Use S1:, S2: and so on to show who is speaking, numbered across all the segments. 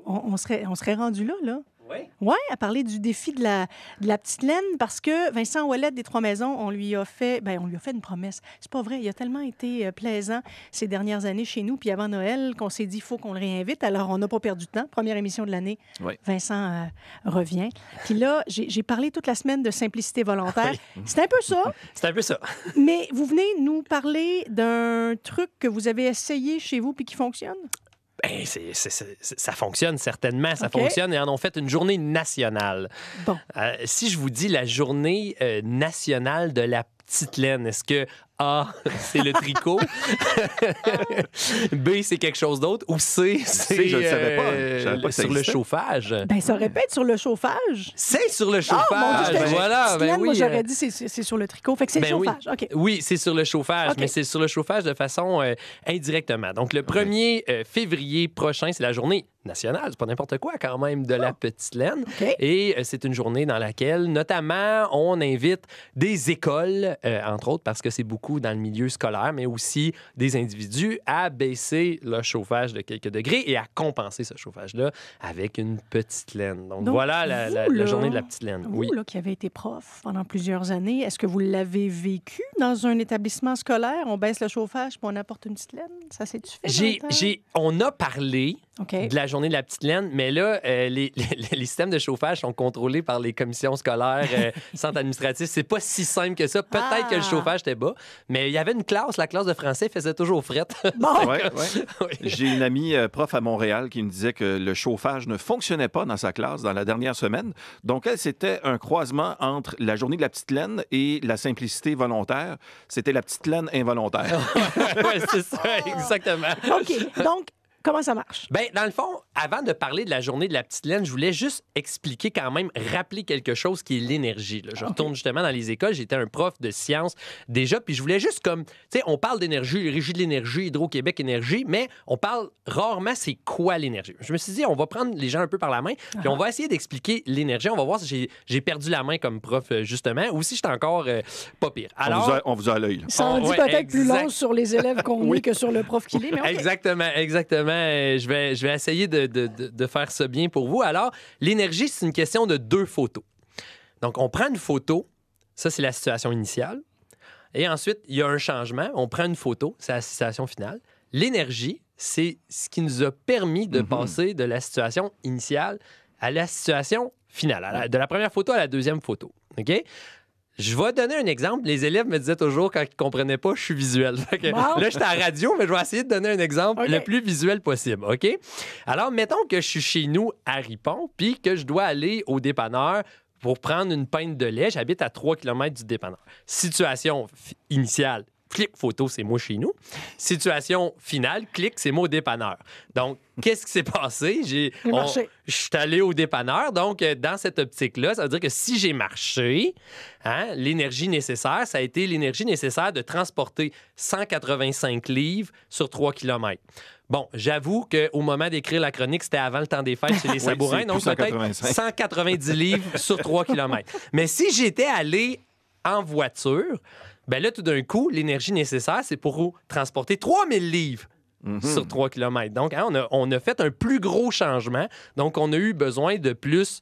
S1: on serait rendu là.
S2: Oui.
S1: Oui, à parler du défi de la petite laine, parce que Vincent Ouellette des Trois-Maisons, on lui a fait une promesse. C'est pas vrai, il a tellement été plaisant ces dernières années chez nous, puis avant Noël, qu'on s'est dit, il faut qu'on le réinvite. Alors, on n'a pas perdu de temps. Première émission de l'année,
S3: Oui.
S1: Vincent revient. Puis là, j'ai parlé toute la semaine de simplicité volontaire.
S2: Oui.
S1: C'est un peu ça,
S2: C'est un peu ça.
S1: mais vous venez nous parler d'un truc que vous avez essayé chez vous puis qui fonctionne?
S2: Ben, ça fonctionne certainement. Ça
S1: OK.
S2: fonctionne et en ont fait une journée nationale.
S1: Bon.
S2: Si je vous dis la journée nationale de la petite laine, est-ce que A, c'est le tricot, B, c'est quelque chose d'autre, ou C, c'est
S3: je le savais pas. Je savais pas que ça
S2: sur le
S3: existait.
S2: chauffage?
S1: Ben, ça aurait pu être sur le chauffage.
S2: C'est sur le
S1: Ah,
S2: chauffage.
S1: mon Dieu, j'étais-
S2: Voilà,
S1: petite
S2: ben
S1: laine,
S2: oui.
S1: moi, j'aurais dit c'est sur le tricot. Fait que c'est
S2: Ben
S1: le
S2: oui.
S1: chauffage. OK.
S2: Oui, c'est sur le chauffage,
S1: OK.
S2: mais c'est sur le chauffage de façon indirectement. Donc, le 1er février prochain, c'est la journée nationale, c'est pas n'importe quoi quand même, de la petite laine.
S1: OK.
S2: Et c'est une journée dans laquelle, notamment, on invite des écoles, entre autres, parce que c'est beaucoup dans le milieu scolaire, mais aussi des individus, à baisser le chauffage de quelques degrés et à compenser ce chauffage-là avec une petite laine. Donc voilà
S1: vous,
S2: la
S1: là,
S2: journée de la petite laine.
S1: Vous,
S2: Oui.
S1: là, qui avez été prof pendant plusieurs années, est-ce que vous l'avez vécu dans un établissement scolaire? On baisse le chauffage puis on apporte une petite laine? Ça s'est-tu fait? dans le temps?
S2: On a parlé
S1: OK.
S2: de la journée de la petite laine, mais là, les systèmes de chauffage sont contrôlés par les commissions scolaires, centres administratifs. C'est pas si simple que ça. Peut-être que le chauffage était bas, mais il y avait une classe, la classe de français faisait toujours frette.
S1: Bon,
S3: Ouais.
S2: Oui.
S3: J'ai une amie prof à Montréal qui me disait que le chauffage ne fonctionnait pas dans sa classe dans la dernière semaine. Donc, elle, c'était un croisement entre la journée de la petite laine et la simplicité volontaire. C'était la petite laine involontaire.
S2: Ouais, c'est ça, exactement.
S1: OK. Donc, comment ça marche?
S2: Ben, dans le fond, avant de parler de la journée de la petite laine, je voulais juste expliquer quand même, rappeler quelque chose qui est l'énergie. Là. Je retourne justement dans les écoles. J'étais un prof de sciences déjà, puis je voulais juste comme, tu sais, on parle d'énergie, Régie de l'énergie, Hydro-Québec Énergie, mais on parle rarement c'est quoi l'énergie. Je me suis dit, on va prendre les gens un peu par la main, puis on va essayer d'expliquer l'énergie. On va voir si j'ai perdu la main comme prof, justement, ou si j'étais encore pas pire. Alors,
S3: On vous a à l'œil. là.
S1: Ça en dit
S2: ouais,
S1: peut-être plus
S2: exact.
S1: long sur les élèves qu'on est que sur le prof qu'il est, mais OK.
S2: Exactement. Je vais essayer de faire ça bien pour vous. Alors, l'énergie, c'est une question de 2 photos. Donc, on prend une photo. Ça, c'est la situation initiale. Et ensuite, il y a un changement. On prend une photo. C'est la situation finale. L'énergie, c'est ce qui nous a permis de passer de la situation initiale à la situation finale. De la première photo à la deuxième photo. OK? Je vais donner un exemple. Les élèves me disaient toujours, quand ils ne comprenaient pas, je suis visuel. Fait que
S1: Wow.
S2: là, j'étais à la radio, mais je vais essayer de donner un exemple
S1: OK.
S2: le plus visuel possible. OK? Alors, mettons que je suis chez nous à Ripon, puis que je dois aller au dépanneur pour prendre une pinte de lait. J'habite à 3 km du dépanneur. Situation initiale. Clic, photo, c'est moi chez nous. Situation finale, clic, c'est moi au dépanneur. Donc, qu'est-ce qui s'est passé?
S1: J'ai marché.
S2: Je suis allé au dépanneur. Donc, dans cette optique-là, ça veut dire que si j'ai marché, l'énergie nécessaire, ça a été l'énergie nécessaire de transporter 185 livres sur 3 km. Bon, j'avoue qu'au moment d'écrire la chronique, c'était avant le temps des fêtes chez les Sabourins,
S3: c'est
S2: donc
S3: plus
S2: peut-être
S3: 185.
S2: 190 livres sur 3 km. Mais si j'étais allé en voiture, ben là, tout d'un coup, l'énergie nécessaire, c'est pour transporter 3000 livres sur 3 km. Donc, on a fait un plus gros changement. Donc, on a eu besoin de plus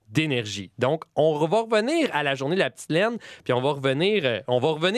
S2: d'énergie. Donc, on va revenir à la journée de la petite laine, puis on va revenir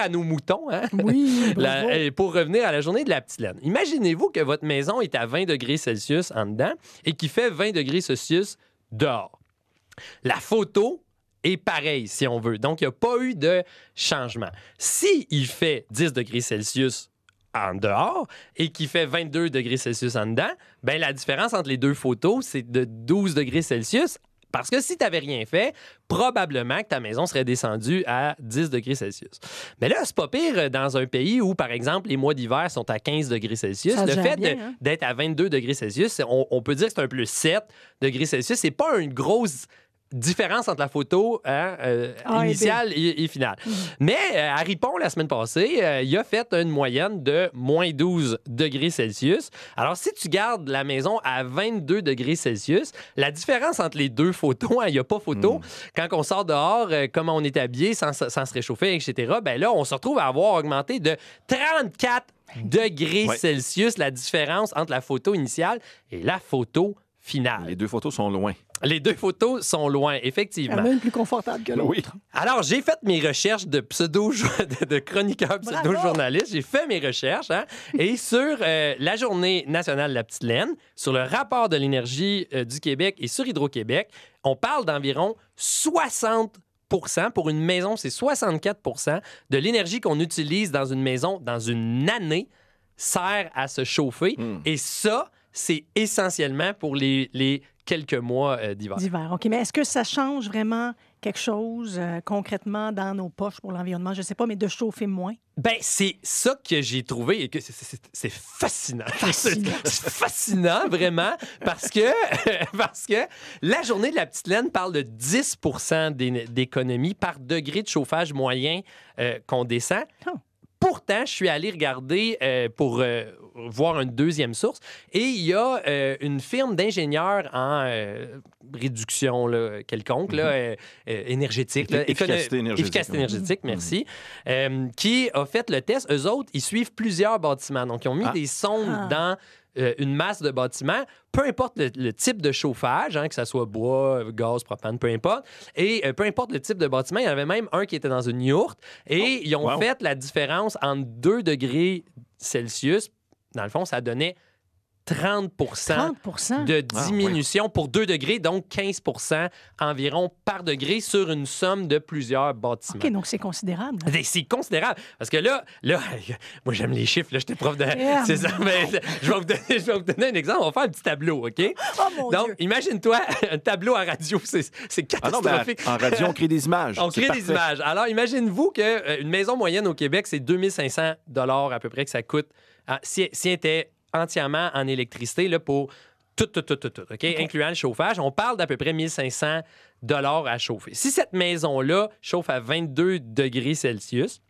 S2: à nos moutons, hein?
S1: Oui, bravo.
S2: Pour revenir à la journée de la petite laine. Imaginez-vous que votre maison est à 20 degrés Celsius en dedans et qu'il fait 20 degrés Celsius dehors. La photo est pareille, si on veut. Donc, il n'y a pas eu de changement. S'il fait 10 degrés Celsius en dehors et qui fait 22 degrés Celsius en dedans, ben la différence entre les 2 photos, c'est de 12 degrés Celsius. Parce que si tu n'avais rien fait, probablement que ta maison serait descendue à 10 degrés Celsius. Mais là, c'est pas pire dans un pays où, par exemple, les mois d'hiver sont à 15 degrés Celsius.
S1: Ça se
S2: Le
S1: gère
S2: fait
S1: bien, hein?
S2: d'être à 22 degrés Celsius, on peut dire que c'est un plus 7 degrés Celsius. C'est pas une grosse différence entre la photo initiale et finale. Mais à Ripon, la semaine passée, il a fait une moyenne de moins 12 degrés Celsius. Alors, si tu gardes la maison à 22 degrés Celsius, la différence entre les 2 photos, il n'y a pas photo, quand on sort dehors, comment on est habillé sans se réchauffer, etc., ben là, on se retrouve à avoir augmenté de 34 degrés Celsius la différence entre la photo initiale et la photo finale.
S3: Les deux photos sont loin.
S2: Les deux photos sont loin,
S1: Quand
S2: effectivement.
S1: même plus confortable que l'autre.
S3: Oui.
S2: Alors, j'ai fait mes recherches de de chroniqueur pseudo-journaliste. J'ai fait mes recherches. Hein, et sur la Journée nationale de la petite laine, sur le rapport de l'énergie du Québec et sur Hydro-Québec, on parle d'environ 60 pour une maison, c'est 64 de l'énergie qu'on utilise dans une maison dans une année sert à se chauffer. Et ça, c'est essentiellement pour les quelques mois d'hiver.
S1: D'hiver, OK. Mais est-ce que ça change vraiment quelque chose concrètement dans nos poches pour l'environnement? Je ne sais pas, mais de chauffer moins?
S2: Ben, c'est ça que j'ai trouvé et que c'est fascinant. C'est fascinant, vraiment, parce que la Journée de la petite laine parle de 10 d'économie par degré de chauffage moyen qu'on descend.
S1: Oh.
S2: Pourtant, je suis allé regarder pour voir une deuxième source et il y a une firme d'ingénieurs en réduction là, quelconque, là, énergétique. Là,
S3: Efficacité énergétique.
S2: Efficacité énergétique, merci. Qui a fait le test. Eux autres, ils suivent plusieurs bâtiments. Donc, ils ont mis des sondes dans une masse de bâtiments, peu importe le type de chauffage, hein, que ce soit bois, gaz, propane, peu importe. Et peu importe le type de bâtiment, il y en avait même un qui était dans une yourte. Et ils ont fait la différence entre 2 degrés Celsius. Dans le fond, ça donnait 30 de diminution pour 2 degrés, donc 15 environ par degré sur une somme de plusieurs bâtiments.
S1: OK, donc c'est considérable.
S2: C'est considérable. Parce que là, moi, j'aime les chiffres. Là, j'étais prof de... C'est ça. Mais je vais vous donner un exemple. On va faire un petit tableau, OK?
S1: Oh, mon
S2: donc,
S1: Dieu.
S2: imagine-toi, un tableau à radio, c'est catastrophique.
S3: En radio, on crée des images.
S2: On crée des images. Alors, imaginez-vous qu'une maison moyenne au Québec, c'est 2500 $ à peu près que ça coûte si elle était entièrement en électricité là, pour tout, OK? Incluant le chauffage. On parle d'à peu près 1500 $ à chauffer. Si cette maison-là chauffe à 22 degrés Celsius,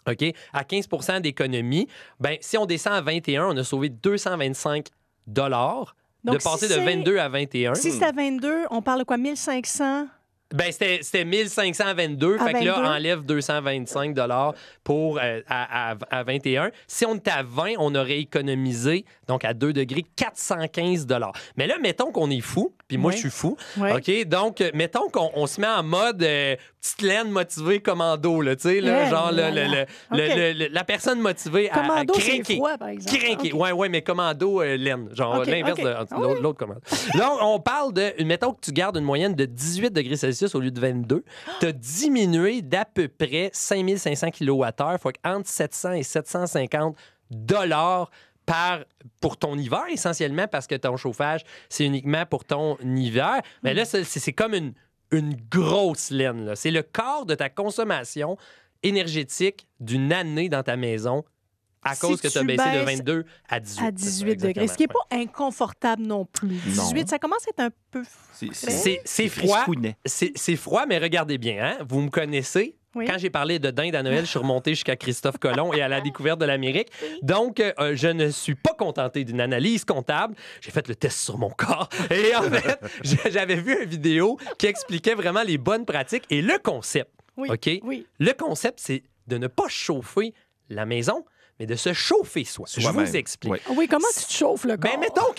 S2: OK, à 15 d'économie, ben si on descend à 21, on a sauvé 225 $ de passer de 22 à 21.
S1: Si c'est à 22, on parle de quoi? 1500?
S2: Ben, c'était 1522. Fait que là, enlève 225 $ pour à 21. Si on était à 20, on aurait économisé, donc à 2 degrés, 415 $. Mais là, mettons qu'on est fou, puis moi, je suis fou.
S1: Oui.
S2: OK? Donc, mettons qu'on se met en mode petite laine motivée commando, là, tu sais, là, genre la personne motivée à craquer.
S1: C'est froid, par exemple.
S2: Craquer. Ouais, mais commando laine. Genre l'inverse de l'autre commando. Donc, on parle de, mettons que tu gardes une moyenne de 18 degrés Celsius au lieu de 22, tu as diminué d'à peu près 5500 kWh, faut entre 700 et 750 $ pour ton hiver, essentiellement, parce que ton chauffage, c'est uniquement pour ton hiver. Mais là, c'est comme une grosse laine. Là. C'est le quart de ta consommation énergétique d'une année dans ta maison à cause que tu as baissé de 22 à 18.
S1: À 18 degrés. Ce qui n'est pas inconfortable non plus. 18, ça commence à être un peu
S2: c'est froid. C'est froid, mais regardez bien. Hein? Vous me connaissez. Oui. Quand j'ai parlé de dinde à Noël, je suis remonté jusqu'à Christophe Colomb et à la découverte de l'Amérique. Donc, je ne suis pas contenté d'une analyse comptable. J'ai fait le test sur mon corps. Et en fait, j'avais vu une vidéo qui expliquait vraiment les bonnes pratiques et le concept. OK? Oui. Le concept, c'est de ne pas chauffer la maison, mais de se chauffer soi. Je vous explique.
S1: Oui, comment tu te chauffes le corps?
S2: Ben, mettons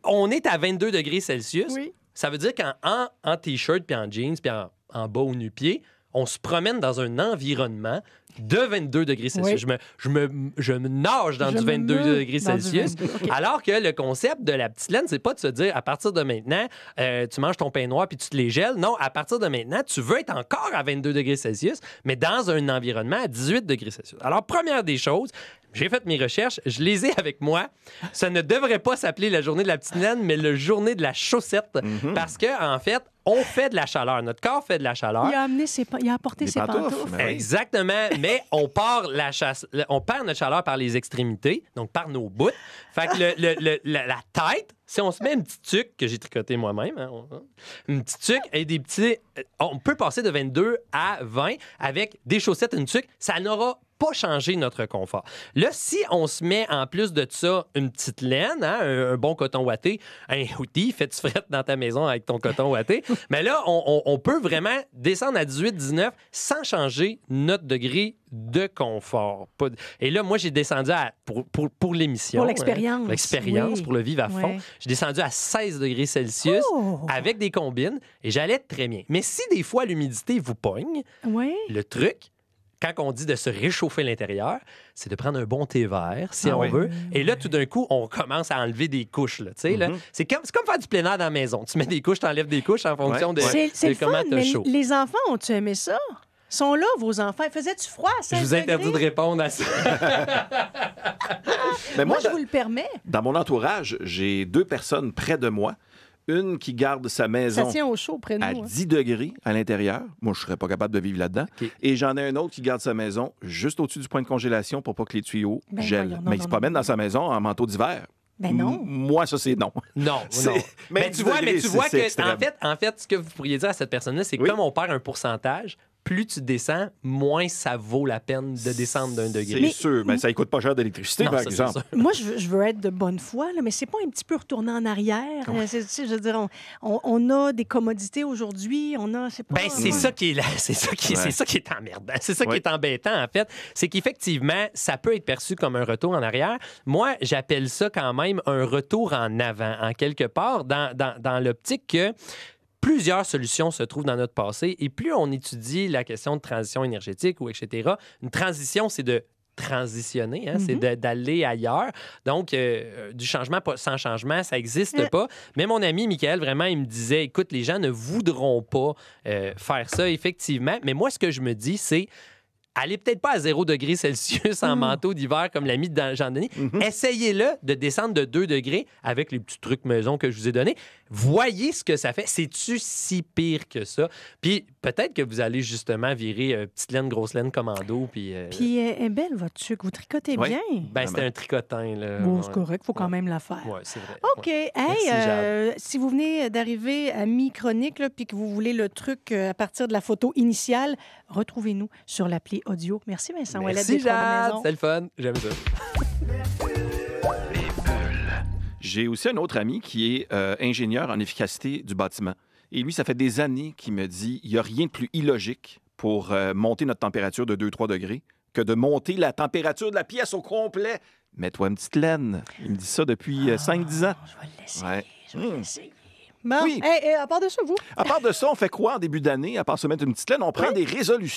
S2: qu'on est à 22 degrés Celsius. Oui. Ça veut dire qu'en T-shirt, puis en jeans, puis en bas au nu-pied, on se promène dans un environnement de 22 degrés Celsius. Oui. Je me nage dans du 22 degrés Celsius. Okay. Alors que le concept de la petite laine, c'est pas de se dire, à partir de maintenant, tu manges ton pain noir puis tu te les gèles. Non, à partir de maintenant, tu veux être encore à 22 degrés Celsius, mais dans un environnement à 18 degrés Celsius. Alors, première des choses, j'ai fait mes recherches, je les ai avec moi. Ça ne devrait pas s'appeler la journée de la petite laine, mais la journée de la chaussette. Parce que, en fait, on fait de la chaleur. Notre corps fait de la chaleur.
S1: Il a apporté ses pantoufles.
S2: Exactement. Mais on perd notre chaleur par les extrémités, donc par nos bouts. Fait que la tête, si on se met une petite tuque que j'ai tricotée moi-même, hein, une petite tuque et des petits... On peut passer de 22 à 20 avec des chaussettes et une tuque. Ça n'aura pas changer notre confort. Là, si on se met en plus de ça une petite laine, hein, un bon coton ouaté, un hoodie, fais-tu frette dans ta maison avec ton coton ouaté, mais là, on peut vraiment descendre à 18-19 sans changer notre degré de confort. Et là, moi, j'ai descendu pour l'émission.
S1: Pour l'expérience.
S2: Pour l'expérience,
S1: oui.
S2: pour le vivre à fond.
S1: Ouais.
S2: J'ai descendu à 16 degrés Celsius avec des combines et j'allais très bien. Mais si des fois l'humidité vous pogne,
S1: Oui.
S2: le truc, quand on dit de se réchauffer l'intérieur, c'est de prendre un bon thé vert, si on veut. Et là, tout d'un coup, on commence à enlever des couches. Là, là. C'est comme faire du plein air dans la maison. Tu mets des couches, tu enlèves des couches en fonction de
S1: C'est le
S2: comment
S1: fun,
S2: tu as
S1: mais
S2: chaud.
S1: les enfants, ont-tu aimé ça? Ils sont là, vos enfants. Faisais-tu froid à 16
S2: Je vous interdis de
S1: degrés?
S2: répondre à ça.
S3: Mais
S1: Moi, je vous le permets.
S3: dans mon entourage, j'ai 2 personnes près de moi. Une qui garde sa
S1: Ça
S3: maison
S1: tient au chaud près de
S3: à
S1: nous. hein.
S3: 10 degrés à l'intérieur. Moi, je ne serais pas capable de vivre là-dedans.
S2: OK.
S3: Et j'en ai un autre qui garde sa maison juste au-dessus du point de congélation pour pas que les tuyaux
S1: Ben
S3: gèlent.
S1: voyons, non,
S3: Mais il
S1: non,
S3: se promène
S1: non.
S3: dans sa maison en manteau d'hiver.
S1: Ben non.
S3: Moi, ça, c'est non.
S2: Non,
S3: C'est-
S2: non.
S3: même
S2: Mais
S3: 10
S2: tu vois,
S3: degrés, c'est
S2: que,
S3: extrême.
S2: en fait, ce que vous pourriez dire à cette personne-là, c'est que
S3: Oui.
S2: comme on perd un pourcentage, plus tu descends, moins ça vaut la peine de descendre d'un degré.
S3: C'est sûr. Mais ça ne coûte pas cher d'électricité,
S2: Non,
S3: par
S2: ça, c'est
S3: exemple.
S2: sûr.
S1: Moi, je veux être de bonne foi, là, mais c'est pas un petit peu retourner en arrière. Tu sais, je veux dire, on a des commodités aujourd'hui, on a, c'est pas...
S2: Ben, c'est ça qui est là. C'est ça qui est emmerdant. C'est ça qui est embêtant, en fait. C'est qu'effectivement, ça peut être perçu comme un retour en arrière. Moi, j'appelle ça quand même un retour en avant, en quelque part, dans l'optique que plusieurs solutions se trouvent dans notre passé. Et plus on étudie la question de transition énergétique ou etc., une transition, c'est de transitionner, hein, c'est d'aller ailleurs. Donc, du changement sans changement, ça n'existe pas. Mais mon ami Michael, vraiment, il me disait, écoute, les gens ne voudront pas faire ça, effectivement. Mais moi, ce que je me dis, c'est allez peut-être pas à 0 degrés Celsius en manteau d'hiver comme l'ami de Jean-Denis. Essayez-le de descendre de 2 degrés avec les petits trucs maison que je vous ai donnés. Voyez ce que ça fait. C'est-tu si pire que ça? Puis peut-être que vous allez justement virer petite laine, grosse laine commando. Puis
S1: Puis elle est belle, votre tuque. Vous tricotez
S3: Oui.
S1: bien.
S2: ben, c'était un tricotin. Là.
S1: Bon,
S2: Ouais.
S1: c'est correct, il faut quand même la faire.
S2: Ouais, c'est vrai.
S1: OK.
S2: Ouais.
S1: Hey,
S2: Merci, Jade.
S1: si vous venez d'arriver à mi-chronique, là, puis que vous voulez le truc à partir de la photo initiale, retrouvez-nous sur l'appli audio. Merci Vincent Ouellet
S2: Merci,
S1: des Trois
S2: Jade.
S1: Maisons.
S2: C'était le fun. J'aime ça.
S3: J'ai aussi un autre ami qui est ingénieur en efficacité du bâtiment. Et lui, ça fait des années qu'il me dit il n'y a rien de plus illogique pour monter notre température de 2-3 degrés que de monter la température de la pièce au complet. Mets-toi une petite laine. Il me dit ça depuis 5-10 ans.
S1: Je vais l'essayer.
S3: Ouais.
S1: Je vais l'essayer. Bon,
S3: Oui.
S1: hey, à part de ça, vous?
S3: À part de ça, on fait quoi en début d'année, à part se mettre une petite laine? On prend des résolutions.